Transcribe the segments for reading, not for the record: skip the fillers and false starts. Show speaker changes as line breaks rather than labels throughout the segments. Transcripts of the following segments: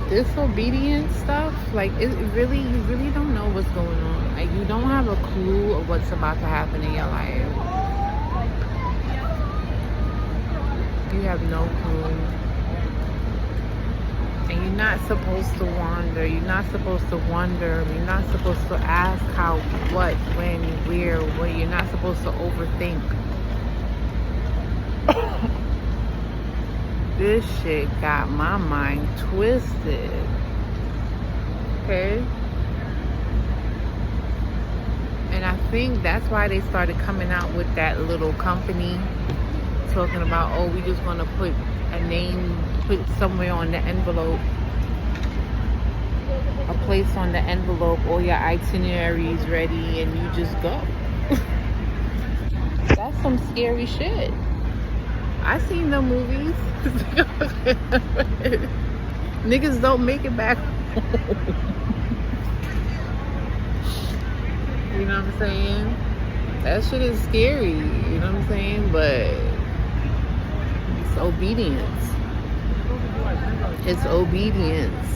disobedient stuff, like it really, you really don't know what's going on. Like you don't have a clue of what's about to happen in your life. You have no clue. And you're not supposed to wander. You're not supposed to wonder. You're not supposed to ask how, what, when, where, what. You're not supposed to overthink. This shit got my mind twisted. Okay? And I think that's why they started coming out with that little company talking about, oh, we just want to put a name, put somewhere on the envelope, a place on the envelope, all your itineraries ready, and you just go. That's some scary shit. I seen the movies. Niggas don't make it back home. You know what I'm saying? That shit is scary. You know what I'm saying? But it's obedience. It's obedience.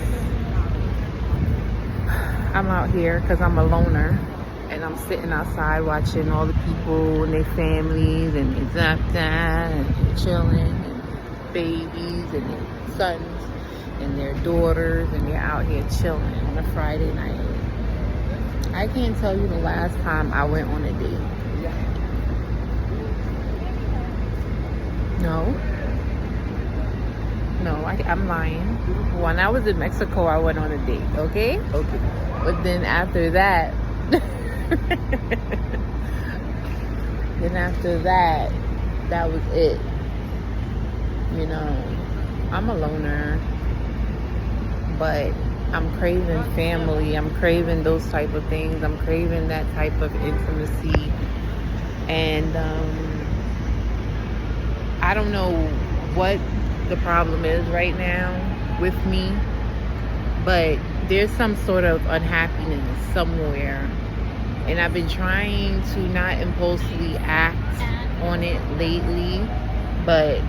I'm out here because I'm a loner. And I'm sitting outside watching all the people and their families and and chilling, and babies and their sons and their daughters, and they're out here chilling on a Friday night. I can't tell you the last time I went on a date. No, I'm lying. When I was in Mexico, I went on a date, okay? But then after that, that was it. You know, I'm a loner, but I'm craving family. I'm craving those type of things. I'm craving that type of intimacy. And I don't know what the problem is right now with me, but there's some sort of unhappiness somewhere. And I've been trying to not impulsively act on it lately, but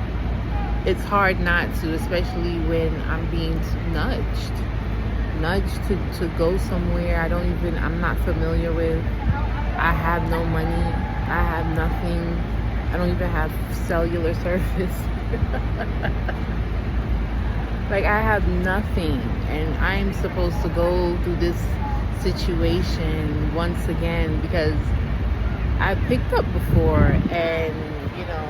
it's hard not to, especially when I'm being nudged to go somewhere I'm not familiar with. I have no money. I have nothing. I don't even have cellular service. Like, I have nothing, and I'm supposed to go through this situation once again because I picked up before and, you know,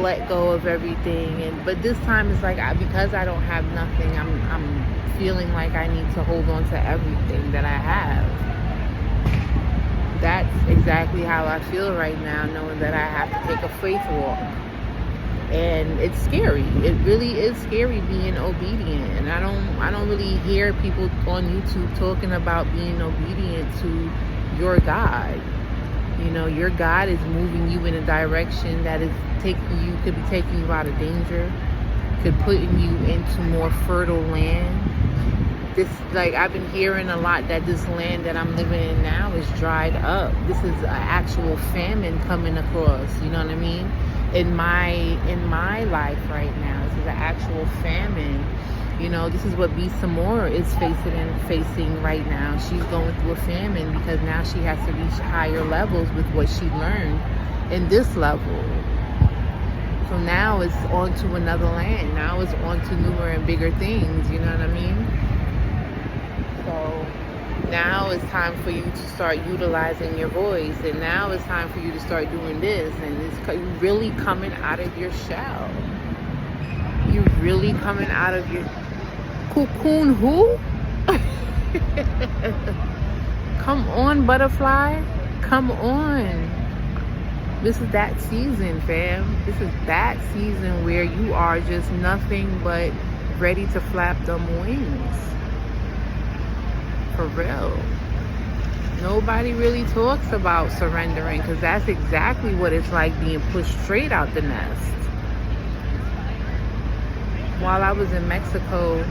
let go of everything. But this time it's like, because I don't have nothing, I'm feeling like I need to hold on to everything that I have. That's exactly how I feel right now, knowing that I have to take a faith walk. And it's scary. It really is scary being obedient. And I don't really hear people on YouTube talking about being obedient to your God. You know, your God is moving you in a direction that is could be taking you out of danger, could putting you into more fertile land. I've been hearing a lot that this land that I'm living in now is dried up. This is an actual famine coming across, you know what I mean? In my life right now, this is an actual famine. You know, this is what B. Samora is facing right now. She's going through a famine because now she has to reach higher levels with what she learned in this level. So now it's on to another land. Now it's on to newer and bigger things, you know what I mean? So now it's time for you to start utilizing your voice, and now it's time for you to start doing this, and it's really coming out of your shell. You're really coming out of your cocoon. Who? Come on, butterfly. Come on. This is that season, fam. This is that season where you are just nothing but ready to flap them wings. For real. Nobody really talks about surrendering, because that's exactly what it's like being pushed straight out the nest. While I was in Mexico,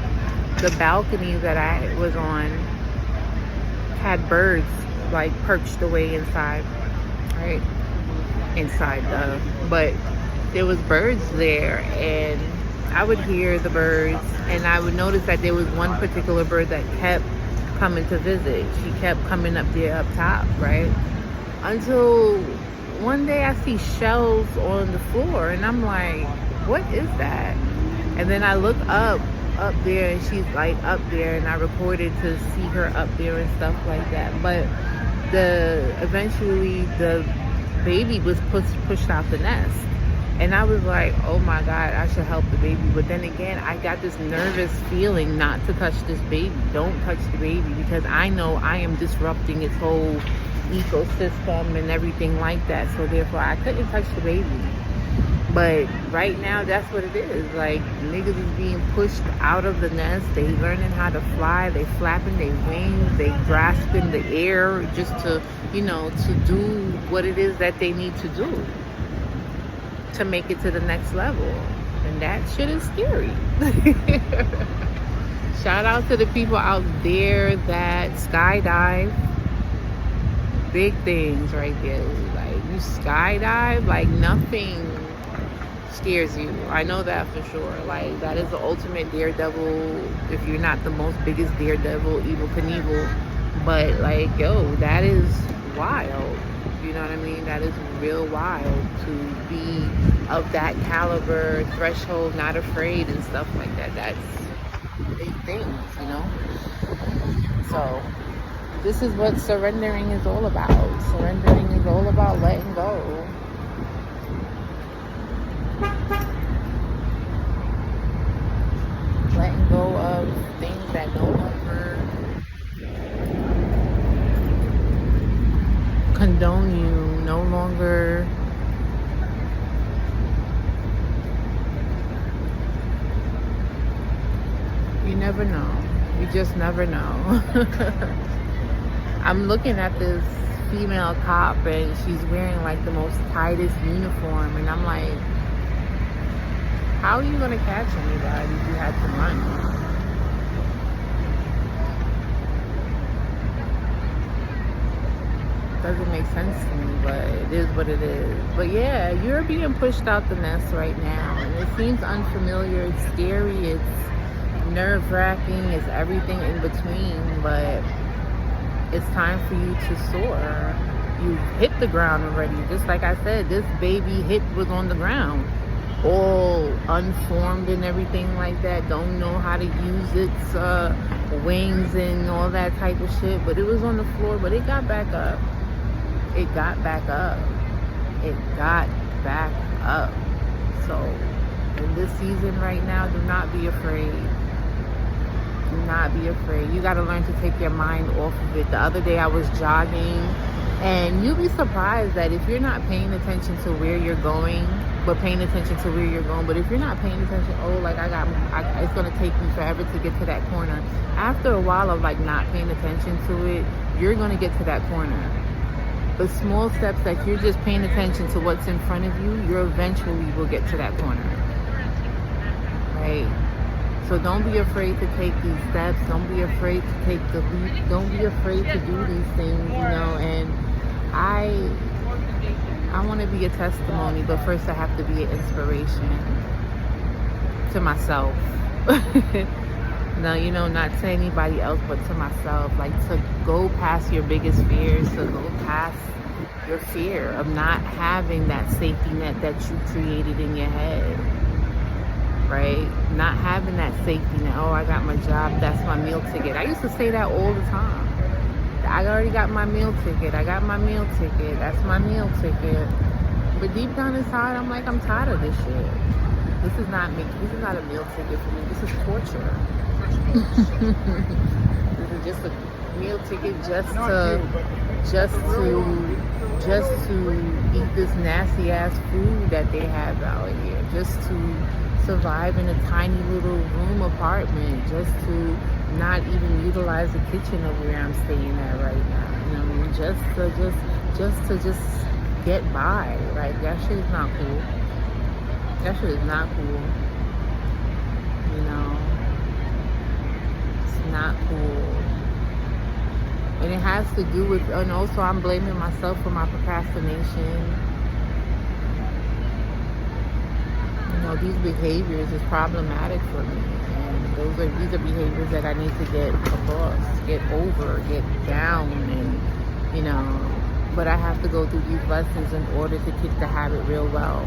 the balcony that I was on had birds like perched away inside, right? Inside, but there was birds there, and I would hear the birds, and I would notice that there was one particular bird that kept coming to visit. She kept coming up there up top, right? Until one day I see shells on the floor, and I'm like, what is that? And then I look up there, and she's like up there, and I recorded to see her up there and stuff like that. But eventually the baby was pushed out the nest. And I was like, oh my God, I should help the baby. But then again, I got this nervous feeling not to touch this baby. Don't touch the baby, because I know I am disrupting its whole ecosystem and everything like that. So therefore, I couldn't touch the baby. But right now, that's what it is. Like, niggas is being pushed out of the nest. They learning how to fly. They flapping their wings. They grasping the air just to, to do what it is that they need to do to make it to the next level. And that shit is scary. Shout out to the people out there that skydive. Big things right there. Like, you skydive, like nothing scares you. I know that for sure. Like, that is the ultimate daredevil, if you're not the most biggest daredevil, Evel Knievel. But like, yo, that is wild. You know what I mean? That is real wild to be of that caliber, threshold, not afraid and stuff like that. That's big things, So this is what surrendering is all about. Surrendering is all about letting go. Letting go of things that no longer condone you, no longer you never know. You just never know. I'm looking at this female cop, and she's wearing like the most tightest uniform, and I'm like, how are you gonna catch anybody if you had to run? Doesn't make sense to me, but it is what it is. But yeah, you're being pushed out the nest right now, and it seems unfamiliar. It's scary. It's nerve-wracking. It's everything in between. But it's time for you to soar. You hit the ground already. Just like I said, this baby was on the ground, all unformed and everything like that. Don't know how to use its wings and all that type of shit. But it was on the floor. But it got back up. It got back up. It got back up. So in this season right now, do not be afraid. Do not be afraid. You got to learn to take your mind off of it. The other day I was jogging, and you'll be surprised that if you're not paying attention to where you're going, but paying attention to where you're going, but if you're not paying attention, it's going to take me forever to get to that corner. After a while of like not paying attention to it, you're going to get to that corner. But small steps that you're just paying attention to what's in front of you, you eventually will get to that corner. Right? So don't be afraid to take these steps. Don't be afraid to take the leap. Don't be afraid to do these things, And I want to be a testimony, but first I have to be an inspiration to myself. No, not to anybody else, but to myself. Like, to go past your biggest fears, to go past your fear of not having that safety net that you created in your head, right? Not having that safety net. Oh, I got my job, that's my meal ticket. I used to say that all the time. I already got my meal ticket. I got my meal ticket. That's my meal ticket. But deep down inside, I'm like, I'm tired of this shit. This is not me. This is not a meal ticket for me. This is torture. This is just a meal ticket just to eat this nasty ass food that they have out here, just to survive in a tiny little room apartment, just to not even utilize the kitchen of where I'm staying at right now. Just to get by. Like, that shit is not cool. That shit is not cool. It's not cool. And it has to do with, and also I'm blaming myself for my procrastination. these behaviors is problematic for me, and these are behaviors that I need to get across, get over, get down, and but I have to go through these lessons in order to kick the habit real well.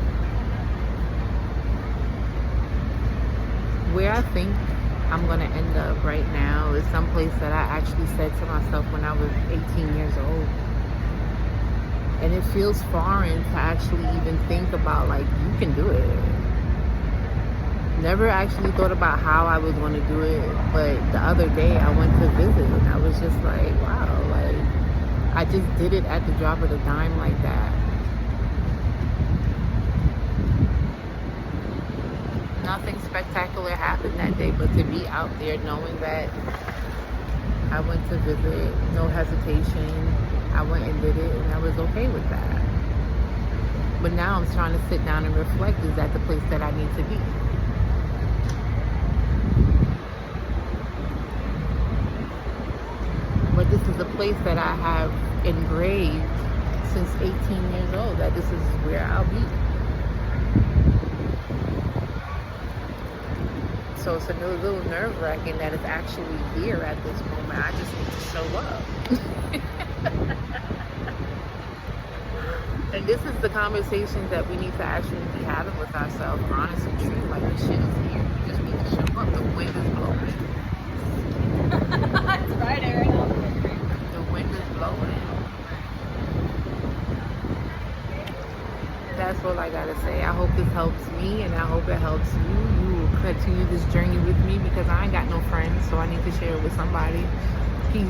Where I think I'm going to end up right now is someplace that I actually said to myself when I was 18 years old. And it feels foreign to actually even think about, like, you can do it. Never actually thought about how I was going to do it, but the other day I went to visit and I was just like, wow, like, I just did it at the drop of a dime like that. Nothing spectacular happened that day, but to be out there knowing that I went to visit, no hesitation, I went and did it, and I was okay with that. But now I'm trying to sit down and reflect, is that the place that I need to be? But this is a place that I have engraved since 18 years old, that this is where I'll be. So it's a little nerve-wracking that it's actually here at this moment. I just need to show up. And this is the conversations that we need to actually be having with ourselves, honest and true. Like, this shit is here. You just need to show up. The wind is blowing.
It's Friday right now.
The wind is blowing. That's all I gotta say. I hope this helps me, and I hope it helps you. You will continue this journey with me, because I ain't got no friends, so I need to share it with somebody. Peace.